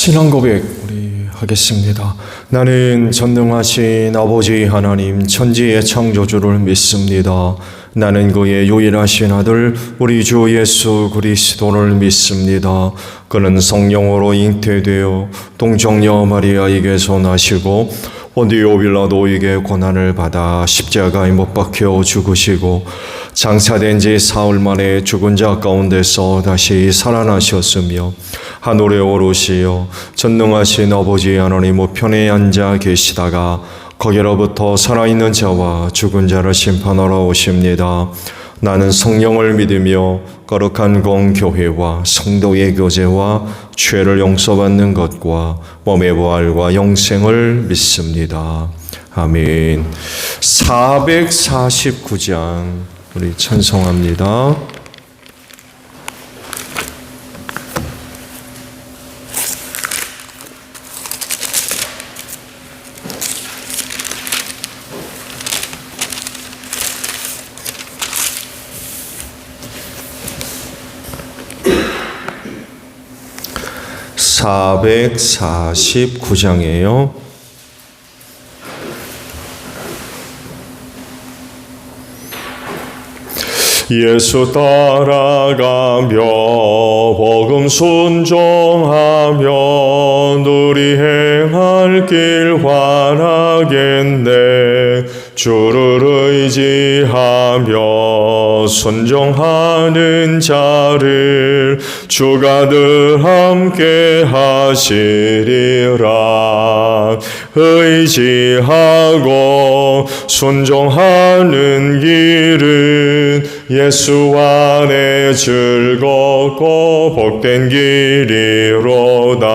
신앙 고백 우리 하겠습니다. 나는 전능하신 아버지 하나님 천지의 창조주를 믿습니다. 나는 그의 유일하신 아들 우리 주 예수 그리스도를 믿습니다. 그는 성령으로 잉태되어 동정녀 마리아에게서 나시고 본디오 빌라도에게 고난을 받아 십자가에 못 박혀 죽으시고 장사된 지 사흘 만에 죽은 자 가운데서 다시 살아나셨으며 하늘에 오르시어 전능하신 아버지 하나님 우편에 앉아 계시다가 거기로부터 살아있는 자와 죽은 자를 심판하러 오십니다. 나는 성령을 믿으며 거룩한 공교회와 성도의 교제와 죄를 용서받는 것과 몸의 부활과 영생을 믿습니다. 아멘. 449장 우리 찬송합니다. (449장이에요) 예수 따라가며 복음 순종하며 누리 행할 길 환하겠네. 주를 의지하며 순종하는 자를 주가 늘 함께 하시리라. 의지하고 순종하는 길은 예수 안에 즐겁고 복된 길이로다.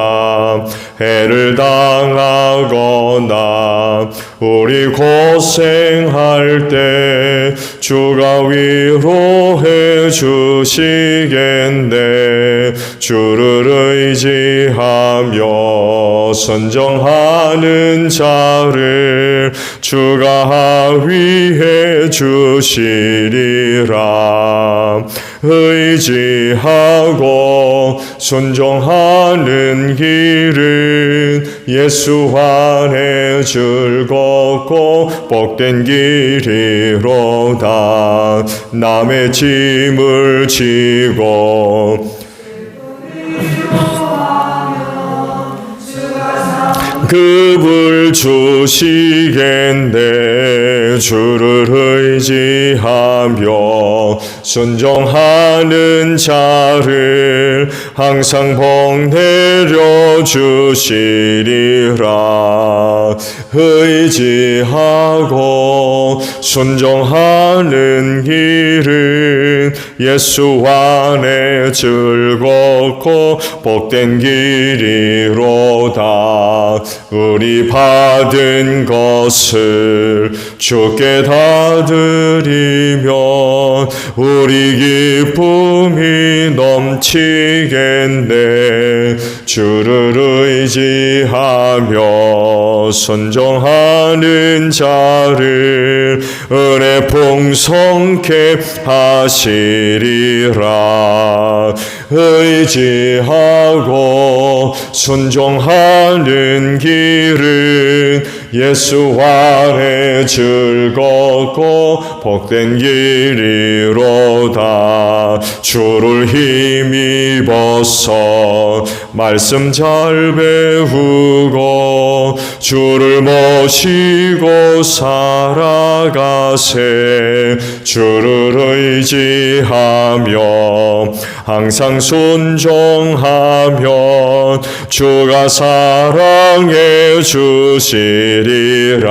해를 당하거나 우리 고생할 때 주가 위로해 주시겠네. 주를 의지하며 순종하는 자를 주가 위해 주시리라. 의지하고 순종하는 길은 예수 안에 즐겁고 복된 길이로다. 남의 짐을 지고 급을 주시겠네. 주를 의지하며 순종하는 자를 항상 복 내려 주시리라. 의지하고 순종하는 길은 예수 안에 즐겁고 복된 길이로다. 우리 받은 것을 주께 다 드리면 우리 기쁨이 넘치겠네. 주를 의지하며 순종하는 자를 은혜 풍성케 하시리라. 의지하고 순종하는 길은 예수 안에 즐겁고 복된 길이로다. 주를 힘입어서 말씀 잘 배우고 주를 모시고 살아가세. 주를 의지하며 항상 순종하면 주가 사랑해 주시리라.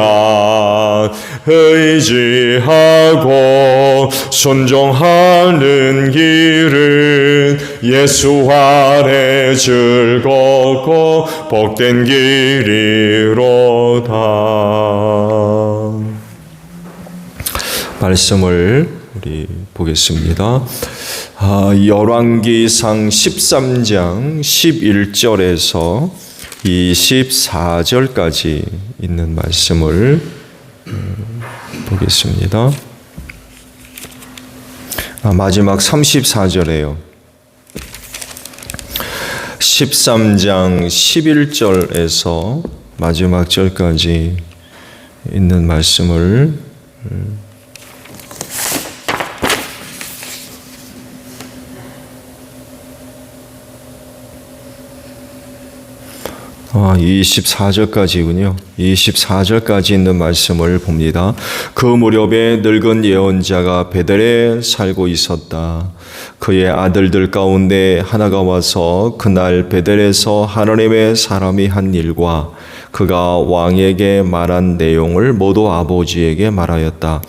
의지하고 순종하는 길은 예수 안에 즐겁고 복된 길이로다. 말씀을 우리 보겠습니다. 열왕기상 13장 11절에서 24절까지 있는 말씀을 보겠습니다. 마지막 34절에요. 13장 11절에서 마지막 절까지 있는 말씀을 아, 24절까지군요. 24절까지 있는 말씀을 봅니다. 그 무렵에 늙은 예언자가 베델에 살고 있었다. 그의 아들들 가운데 하나가 와서 그날 베델에서 하나님의 사람이 한 일과 그가 왕에게 말한 내용을 모두 아버지에게 말하였다.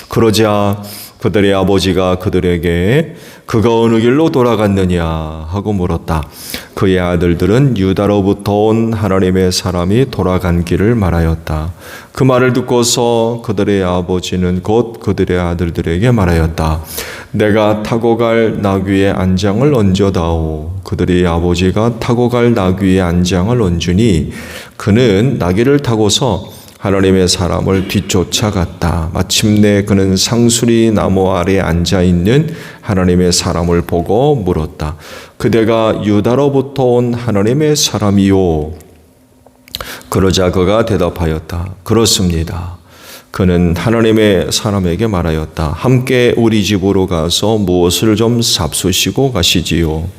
그러자 그들의 아버지가 그들에게 그가 어느 길로 돌아갔느냐 하고 물었다. 그의 아들들은 유다로부터 온 하나님의 사람이 돌아간 길을 말하였다. 그 말을 듣고서 그들의 아버지는 곧 그들의 아들들에게 말하였다. 내가 타고 갈 나귀의 안장을 얹어다오. 그들의 아버지가 타고 갈 나귀의 안장을 얹으니 그는 나귀를 타고서 하나님의 사람을 뒤쫓아갔다. 마침내 그는 상수리 나무 아래 앉아있는 하나님의 사람을 보고 물었다. 그대가 유다로부터 온 하나님의 사람이요? 그러자 그가 대답하였다. 그렇습니다. 그는 하나님의 사람에게 말하였다. 함께 우리 집으로 가서 무엇을 좀 잡수시고 가시지요.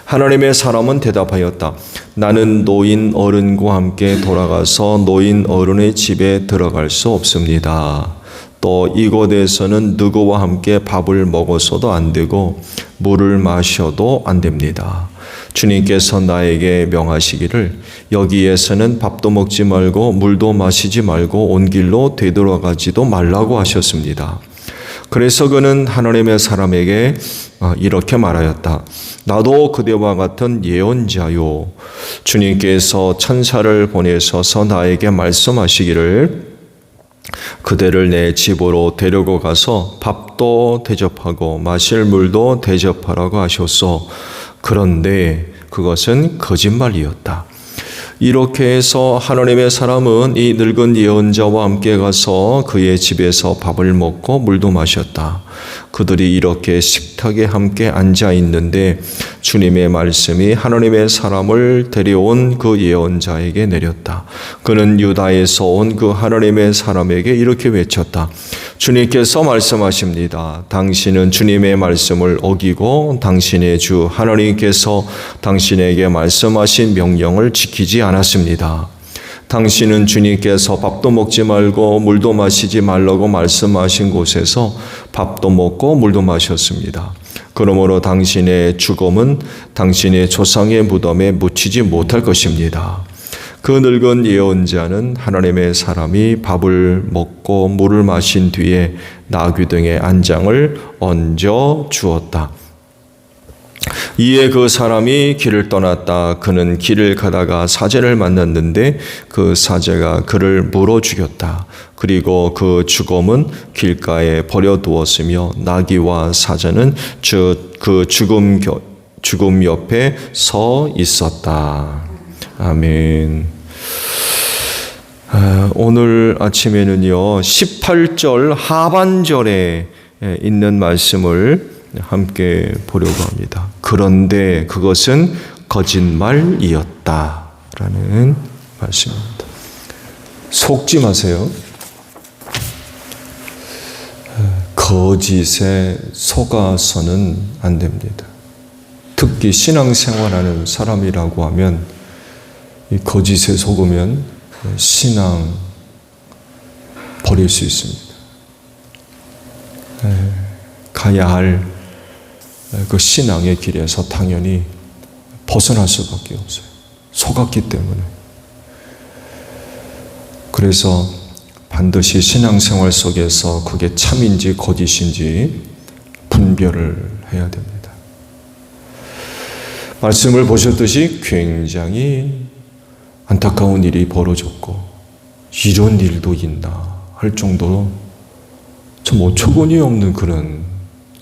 하나님의 사람은 대답하였다. 나는 노인 어른과 함께 돌아가서 노인 어른의 집에 들어갈 수 없습니다. 또 이곳에서는 누구와 함께 밥을 먹어서도 안 되고 물을 마셔도 안 됩니다. 주님께서 나에게 명하시기를 여기에서는 밥도 먹지 말고 물도 마시지 말고 온 길로 되돌아가지도 말라고 하셨습니다. 그래서 그는 하나님의 사람에게 이렇게 말하였다. 나도 그대와 같은 예언자요. 주님께서 천사를 보내셔서 나에게 말씀하시기를 그대를 내 집으로 데리고 가서 밥도 대접하고 마실 물도 대접하라고 하셨소. 그런데 그것은 거짓말이었다. 이렇게 해서 하나님의 사람은 이 늙은 예언자와 함께 가서 그의 집에서 밥을 먹고 물도 마셨다. 그들이 이렇게 식탁에 함께 앉아 있는데 주님의 말씀이 하나님의 사람을 데려온 그 예언자에게 내렸다. 그는 유다에서 온 그 하나님의 사람에게 이렇게 외쳤다. 주님께서 말씀하십니다. 당신은 주님의 말씀을 어기고 당신의 주 하나님께서 당신에게 말씀하신 명령을 지키지 않았습니다. 당신은 주님께서 밥도 먹지 말고 물도 마시지 말라고 말씀하신 곳에서 밥도 먹고 물도 마셨습니다. 그러므로 당신의 죽음은 당신의 조상의 무덤에 묻히지 못할 것입니다. 그 늙은 예언자는 하나님의 사람이 밥을 먹고 물을 마신 뒤에 나귀 등의 안장을 얹어 주었다. 이에 그 사람이 길을 떠났다. 그는 길을 가다가 사제를 만났는데 그 사제가 그를 물어 죽였다. 그리고 그 죽음은 길가에 버려두었으며 나귀와 사제는 그 죽음 옆에 서 있었다. 아멘. 오늘 아침에는요 18절 하반절에 있는 말씀을 함께 보려고 합니다. 그런데 그것은 거짓말이었다라는 말씀입니다. 속지 마세요. 거짓에 속아서는 안 됩니다. 특히 신앙생활하는 사람이라고 하면 이 거짓에 속으면 신앙 버릴 수 있습니다. 가야 할 그 신앙의 길에서 당연히 벗어날 수밖에 없어요. 속았기 때문에. 그래서 반드시 신앙생활 속에서 그게 참인지 거짓인지 분별을 해야 됩니다. 말씀을 보셨듯이 굉장히 안타까운 일이 벌어졌고 이런 일도 있나 할 정도로 좀 어처구니 없는 그런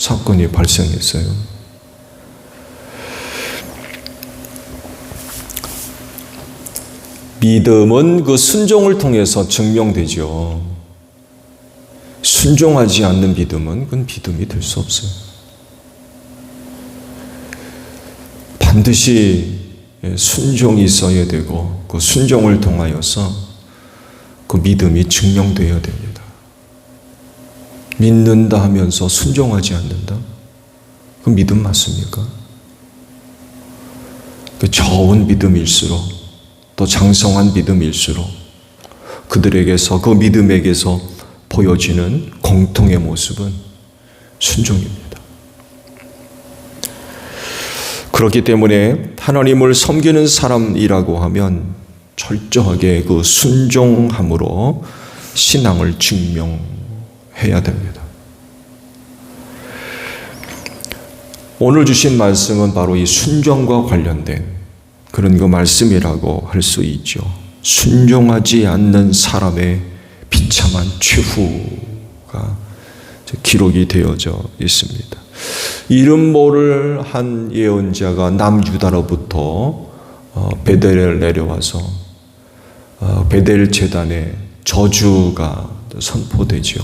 사건이 발생했어요. 믿음은 그 순종을 통해서 증명되죠. 순종하지 않는 믿음은 그건 믿음이 될 수 없어요. 반드시 순종이 있어야 되고 그 순종을 통하여서 그 믿음이 증명되어야 됩니다. 믿는다 하면서 순종하지 않는다? 그 믿음 맞습니까? 그 좋은 믿음일수록 또 장성한 믿음일수록 그들에게서 그 믿음에게서 보여지는 공통의 모습은 순종입니다. 그렇기 때문에 하나님을 섬기는 사람이라고 하면 철저하게 그 순종함으로 신앙을 증명해야 됩니다. 오늘 주신 말씀은 바로 이 순종과 관련된 그런 그 말씀이라고 할 수 있죠. 순종하지 않는 사람의 비참한 최후가 기록이 되어져 있습니다. 이름 모를 한 예언자가 남유다로부터 베델에 내려와서 베델 제단에 저주가 선포되죠.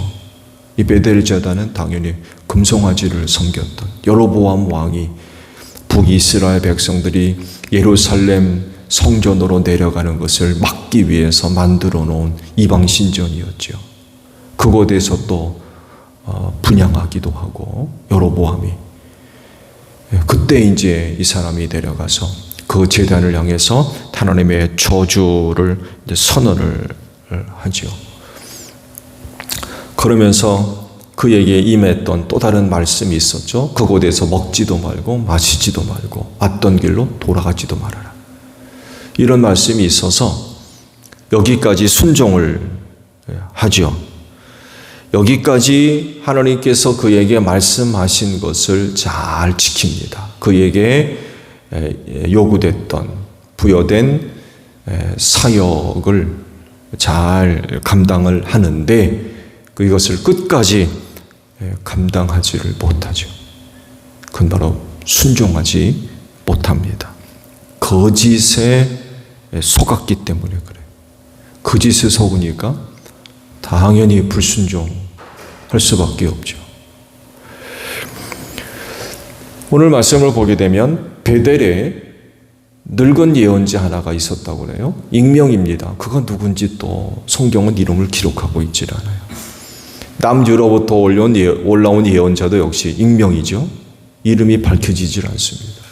이 베델 제단은 당연히 금송아지를 섬겼던 여로보암 왕이 북이스라엘 백성들이 예루살렘 성전으로 내려가는 것을 막기 위해서 만들어 놓은 이방 신전이었죠. 그곳에서 또 분향하기도 하고 여로보암이 그때 이제 이 사람이 내려가서 그 제단을 향해서 하나님의 저주를 이제 선언을 하죠. 그러면서 그에게 임했던 또 다른 말씀이 있었죠. 그곳에서 먹지도 말고 마시지도 말고 왔던 길로 돌아가지도 말아라. 이런 말씀이 있어서 여기까지 순종을 하죠. 여기까지 하나님께서 그에게 말씀하신 것을 잘 지킵니다. 그에게 요구됐던 부여된 사역을 잘 감당을 하는데 이것을 끝까지 감당하지를 못하죠. 그건 바로 순종하지 못합니다. 거짓에 속았기 때문에 그래요. 거짓에 속으니까 당연히 불순종할 수밖에 없죠. 오늘 말씀을 보게 되면 베델에 늙은 예언자 하나가 있었다고 그래요. 익명입니다. 그건 누군지 또 성경은 이름을 기록하고 있질 않아요. 남유로부터 올라온 예언자도 역시 익명이죠. 이름이 밝혀지질 않습니다.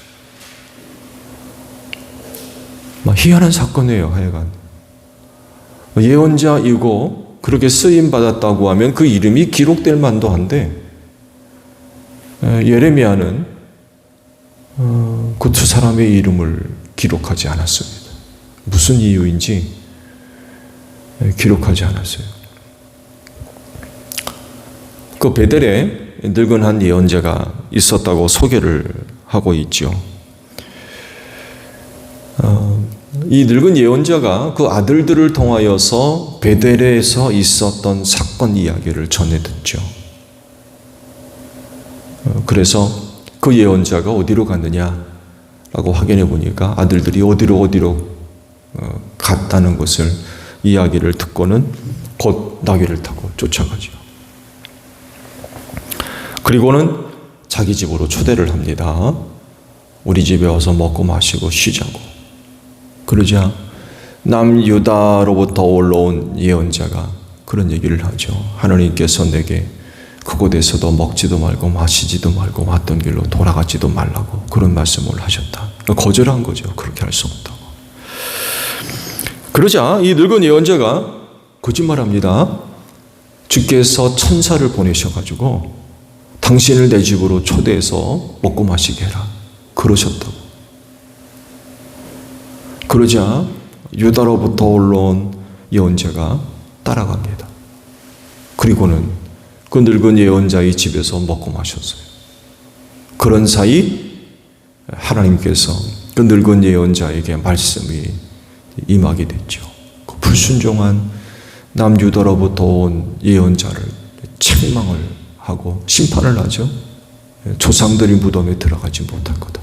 희한한 사건이에요. 하여간 예언자이고 그렇게 쓰임받았다고 하면 그 이름이 기록될 만도 한데 예레미야는 그 두 사람의 이름을 기록하지 않았습니다. 무슨 이유인지 기록하지 않았어요. 그 베델에 늙은 한 예언자가 있었다고 소개를 하고 있죠. 이 늙은 예언자가 그 아들들을 통하여서 베델에서 있었던 사건 이야기를 전해 듣죠. 그래서 그 예언자가 어디로 갔느냐라고 확인해 보니까 아들들이 어디로 갔다는 것을 이야기를 듣고는 곧 나귀를 타고 쫓아가죠. 그리고는 자기 집으로 초대를 합니다. 우리 집에 와서 먹고 마시고 쉬자고. 그러자 남유다로부터 올라온 예언자가 그런 얘기를 하죠. 하나님께서 내게 그곳에서도 먹지도 말고 마시지도 말고 왔던 길로 돌아가지도 말라고 그런 말씀을 하셨다. 거절한 거죠. 그렇게 할 수 없다고. 그러자 이 늙은 예언자가 거짓말합니다. 주께서 천사를 보내셔가지고 당신을 내 집으로 초대해서 먹고 마시게 해라. 그러셨다고. 그러자 유다로부터 올라온 예언자가 따라갑니다. 그리고는 그 늙은 예언자의 집에서 먹고 마셨어요. 그런 사이 하나님께서 그 늙은 예언자에게 말씀이 임하게 됐죠. 그 불순종한 남유다로부터 온 예언자를 책망을 하고 심판을 하죠. 조상들이 무덤에 들어가지 못할 거다.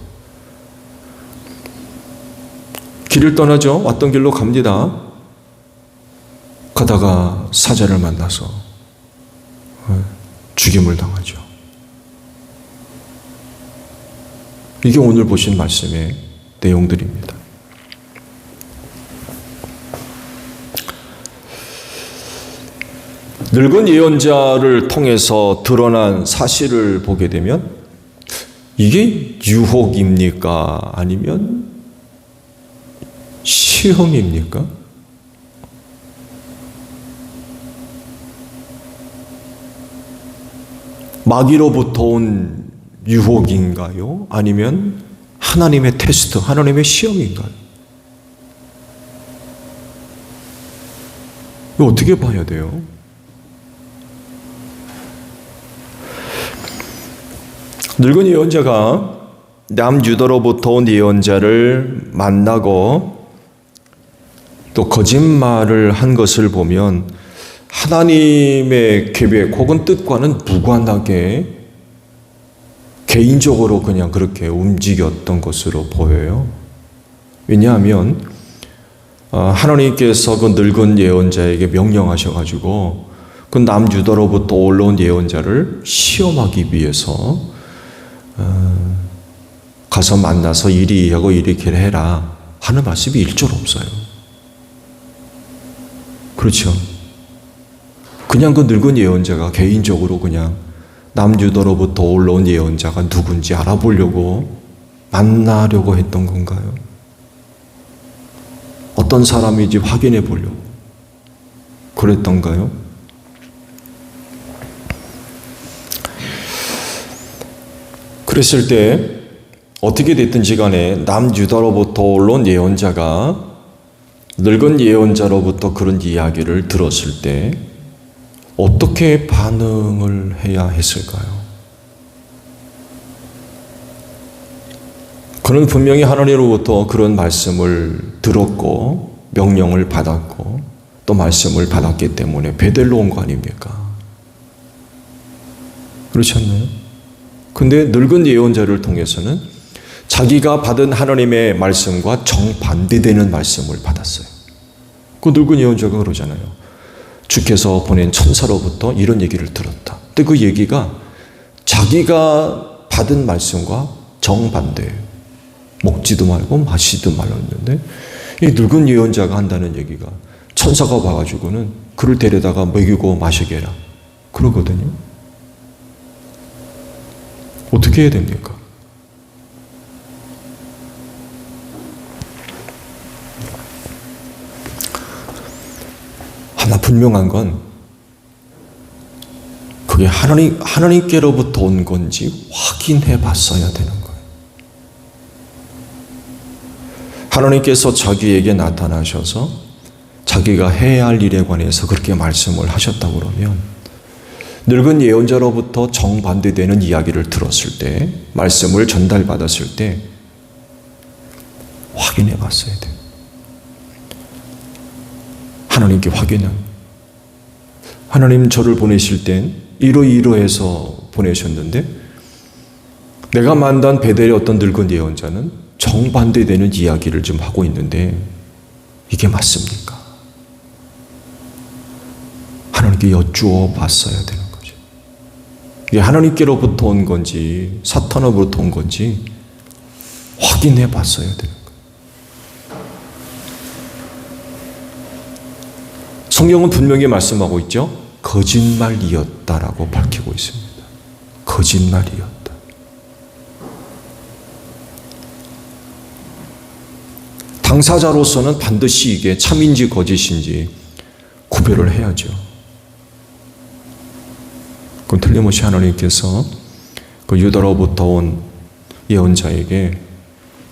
길을 떠나죠. 왔던 길로 갑니다. 가다가 사자를 만나서 죽임을 당하죠. 이게 오늘 보신 말씀의 내용들입니다. 늙은 예언자를 통해서 드러난 사실을 보게 되면 이게 유혹입니까? 아니면 시험입니까? 마귀로부터 온 유혹인가요? 아니면 하나님의 테스트, 하나님의 시험인가요? 이거 어떻게 봐야 돼요? 늙은 예언자가 남유다로부터 온 예언자를 만나고 또 거짓말을 한 것을 보면 하나님의 계획 혹은 뜻과는 무관하게 개인적으로 그냥 그렇게 움직였던 것으로 보여요. 왜냐하면 하나님께서 그 늙은 예언자에게 명령하셔가지고 그 남유다로부터 올라온 예언자를 시험하기 위해서 가서 만나서 이리 하고 이렇게 해라 하는 말씀이 일절 없어요. 그렇죠. 그냥 그 늙은 예언자가 개인적으로 그냥 남유다로부터 올라온 예언자가 누군지 알아보려고 만나려고 했던 건가요? 어떤 사람인지 확인해 보려고 그랬던가요? 그랬을 때 어떻게 됐든지 간에 남유다로부터 올라온 예언자가 늙은 예언자로부터 그런 이야기를 들었을 때 어떻게 반응을 해야 했을까요? 그는 분명히 하나님으로부터 그런 말씀을 들었고 명령을 받았고 또 말씀을 받았기 때문에 베델로 온 거 아닙니까? 그렇지 않나요? 근데 늙은 예언자를 통해서는 자기가 받은 하나님의 말씀과 정반대되는 말씀을 받았어요. 그 늙은 예언자가 그러잖아요. 주께서 보낸 천사로부터 이런 얘기를 들었다. 근데 그 얘기가 자기가 받은 말씀과 정반대예요. 먹지도 말고 마시도 말았는데 이 늙은 예언자가 한다는 얘기가 천사가 와가지고는 그를 데려다가 먹이고 마시게 해라 그러거든요. 어떻게 해야 됩니까? 하나 분명한 건 그게 하나님께로부터 온 건지 확인해 봤어야 되는 거예요. 하나님께서 자기에게 나타나셔서 자기가 해야 할 일에 관해서 그렇게 말씀을 하셨다고 그러면 늙은 예언자로부터 정반대되는 이야기를 들었을 때 말씀을 전달받았을 때 확인해 봤어야 돼요. 하나님께 확인은 하나님 저를 보내실 땐 이러이러해서 보내셨는데 내가 만난 베델의 어떤 늙은 예언자는 정반대되는 이야기를 좀 하고 있는데 이게 맞습니까? 하나님께 여쭈어 봤어야 되는 거죠. 이게 하나님께로부터 온 건지 사탄으로부터 온 건지 확인해 봤어야 되는 거예요. 성경은 분명히 말씀하고 있죠. 거짓말이었다라고 밝히고 있습니다. 거짓말이었다. 당사자로서는 반드시 이게 참인지 거짓인지 구별을 해야죠. 그럼 틀림없이 하나님께서 그 유다로부터 온 예언자에게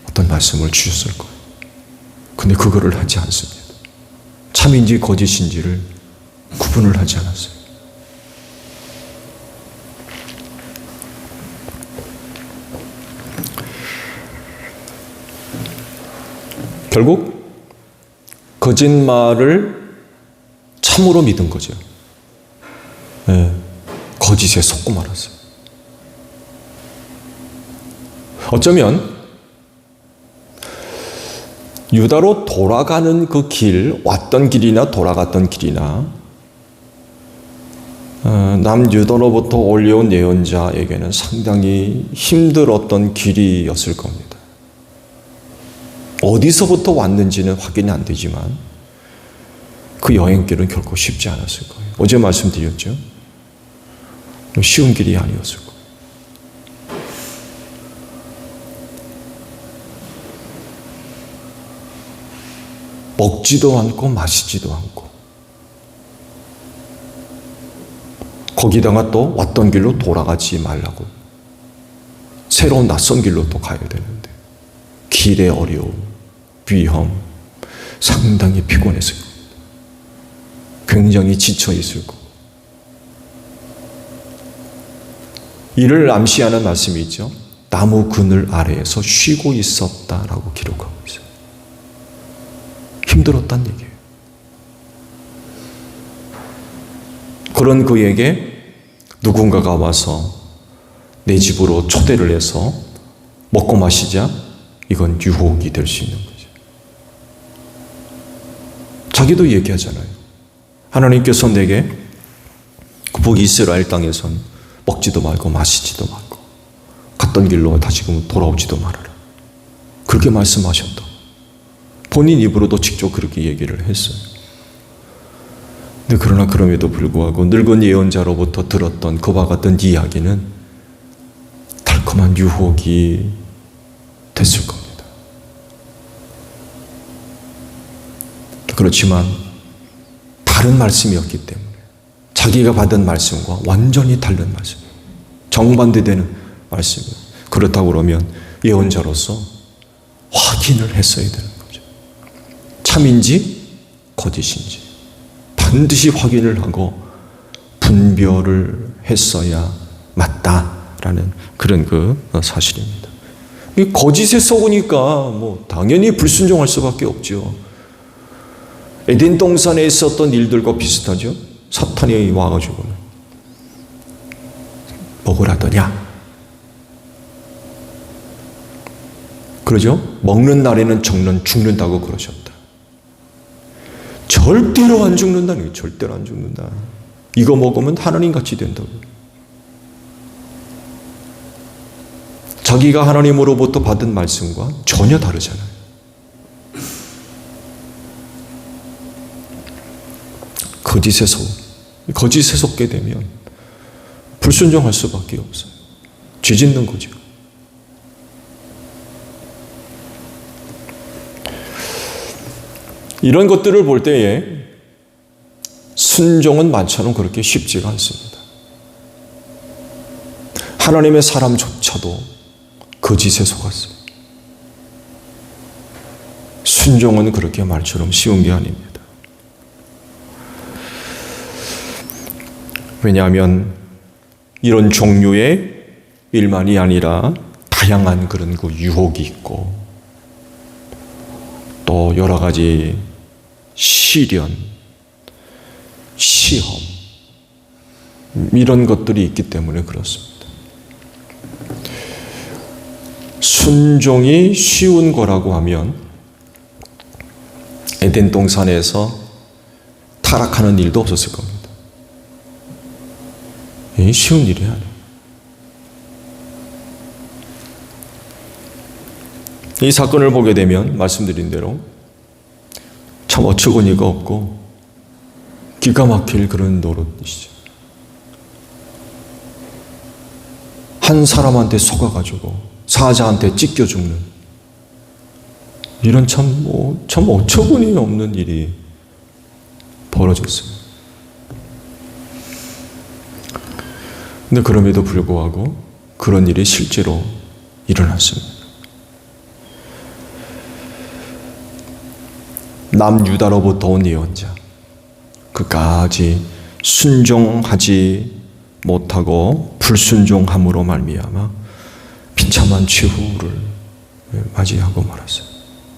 어떤 말씀을 주셨을 거예요. 근데 그거를 하지 않습니다. 참인지 거짓인지를 구분을 하지 않았어요. 결국 거짓말을 참으로 믿은 거죠. 네, 거짓에 속고 말았어요. 어쩌면 유다로 돌아가는 그 길, 왔던 길이나 돌아갔던 길이나 남유다로부터 올려온 예언자에게는 상당히 힘들었던 길이었을 겁니다. 어디서부터 왔는지는 확인이 안 되지만 그 여행길은 결코 쉽지 않았을 거예요. 어제 말씀드렸죠. 쉬운 길이 아니었을 거예요. 먹지도 않고 마시지도 않고 거기다가 또 왔던 길로 돌아가지 말라고 새로운 낯선 길로 또 가야 되는데 길의 어려움, 위험, 상당히 피곤했을 겁니다. 굉장히 지쳐 있을 거고 이를 암시하는 말씀이 있죠. 나무 그늘 아래에서 쉬고 있었다라고 기록하고 있어요. 힘들었단 얘기예요. 그런 그에게 누군가가 와서 내 집으로 초대를 해서 먹고 마시자 이건 유혹이 될 수 있는 거죠. 자기도 얘기하잖아요. 하나님께서 내게 북이스라엘 땅에선 먹지도 말고 마시지도 말고 갔던 길로 다시금 돌아오지도 말아라. 그렇게 말씀하셨다. 본인 입으로도 직접 그렇게 얘기를 했어요. 근데 그러나 그럼에도 불구하고 늙은 예언자로부터 들었던 그와 같은 이야기는 달콤한 유혹이 됐을 겁니다. 그렇지만 다른 말씀이었기 때문에 자기가 받은 말씀과 완전히 다른 말씀, 정반대되는 말씀이에요. 그렇다고 그러면 예언자로서 확인을 했어야 되는 거죠. 참인지 거짓인지 반드시 확인을 하고 분별을 했어야 맞다라는 그런 그 사실입니다. 이 거짓에 속으니까 뭐 당연히 불순종할 수밖에 없죠. 에덴 동산에 있었던 일들과 비슷하죠. 사탄이 와가지고는 먹으라더냐. 그러죠? 먹는 날에는 죽는다고 그러셨다. 절대로 안 죽는다는 거예요. 절대로 안 죽는다. 이거 먹으면 하나님같이 된다고. 자기가 하나님으로부터 받은 말씀과 전혀 다르잖아요. 거짓에 속게 되면 불순종할 수밖에 없어요. 죄 짓는 거죠. 이런 것들을 볼 때에 순종은 말처럼 그렇게 쉽지가 않습니다. 하나님의 사람조차도 거짓에 속았어요. 순종은 그렇게 말처럼 쉬운 게 아닙니다. 왜냐하면 이런 종류의 일만이 아니라 다양한 그런 그 유혹이 있고 또 여러 가지 시련, 시험 이런 것들이 있기 때문에 그렇습니다. 순종이 쉬운 거라고 하면 에덴 동산에서 타락하는 일도 없었을 겁니다. 쉬운 일이 아니에요. 이 사건을 보게 되면 말씀드린 대로 참 어처구니가 없고 기가 막힐 그런 노릇이죠. 한 사람한테 속아가지고 사자한테 찢겨 죽는 이런 참 어처구니 없는 일이 벌어졌어요. 근데 그럼에도 불구하고 그런 일이 실제로 일어났습니다. 남유다로부터 온 예언자, 그까지 순종하지 못하고 불순종함으로 말미암아 비참한 최후를 맞이하고 말았어요.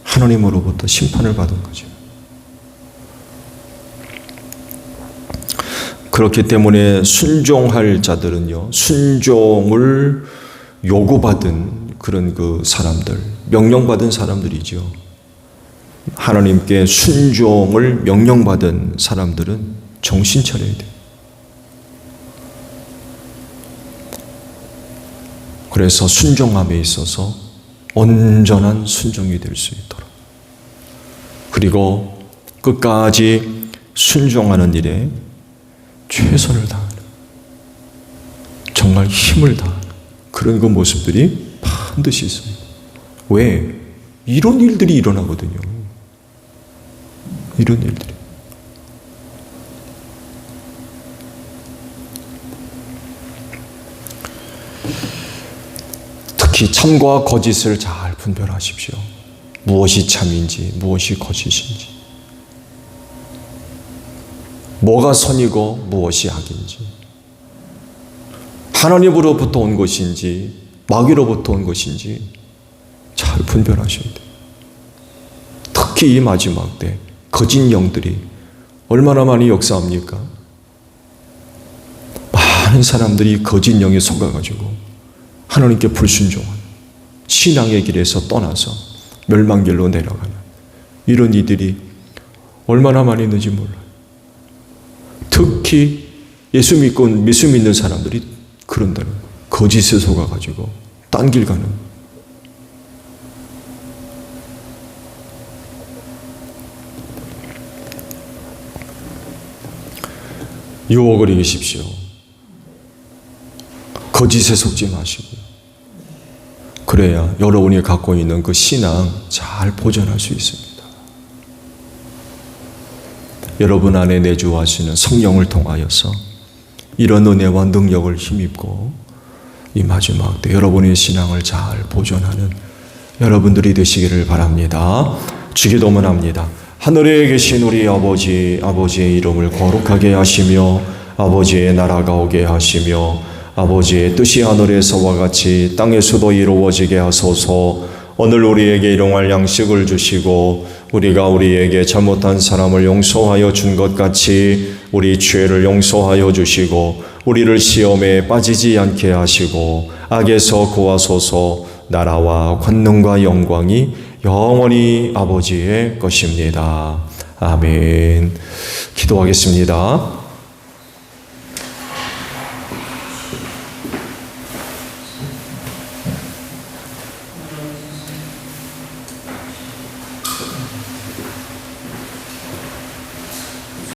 하나님으로부터 심판을 받은 거죠. 그렇기 때문에 순종할 자들은요, 순종을 요구받은 그런 그 사람들, 명령받은 사람들이죠. 하나님께 순종을 명령받은 사람들은 정신 차려야 돼요. 그래서 순종함에 있어서 온전한 순종이 될 수 있도록, 그리고 끝까지 순종하는 일에 최선을 다하는, 정말 힘을 다하는 그런 그 모습들이 반드시 있습니다. 왜? 이런 일들이 일어나거든요. 이런 일들이. 특히 참과 거짓을 잘 분별하십시오. 무엇이 참인지, 무엇이 거짓인지, 뭐가 선이고 무엇이 악인지, 하나님으로부터 온 것인지 마귀로부터 온 것인지 잘 분별하셔야 돼요. 특히 이 마지막 때 거짓 영들이 얼마나 많이 역사합니까? 많은 사람들이 거짓 영에 속아가지고 하나님께 불순종한, 신앙의 길에서 떠나서 멸망길로 내려가는 이런 이들이 얼마나 많이 있는지 몰라요. 특히 예수 믿는 사람들이 그런다는 거예요. 거짓에 속아가지고 딴 길 가는. 유혹을 이기십시오. 거짓에 속지 마시고요. 그래야 여러분이 갖고 있는 그 신앙 잘 보존할 수 있습니다. 여러분 안에 내주하시는 성령을 통하여서 이런 은혜와 능력을 힘입고 이 마지막 때 여러분의 신앙을 잘 보존하는 여러분들이 되시기를 바랍니다. 주기도문 합니다. 하늘에 계신 우리 아버지, 아버지의 이름을 거룩하게 하시며 아버지의 나라가 오게 하시며 아버지의 뜻이 하늘에서와 같이 땅에서도 이루어지게 하소서. 오늘 우리에게 일용할 양식을 주시고 우리가 우리에게 잘못한 사람을 용서하여 준 것 같이 우리 죄를 용서하여 주시고 우리를 시험에 빠지지 않게 하시고 악에서 구하소서. 나라와 권능과 영광이 영원히 아버지의 것입니다. 아멘. 기도하겠습니다.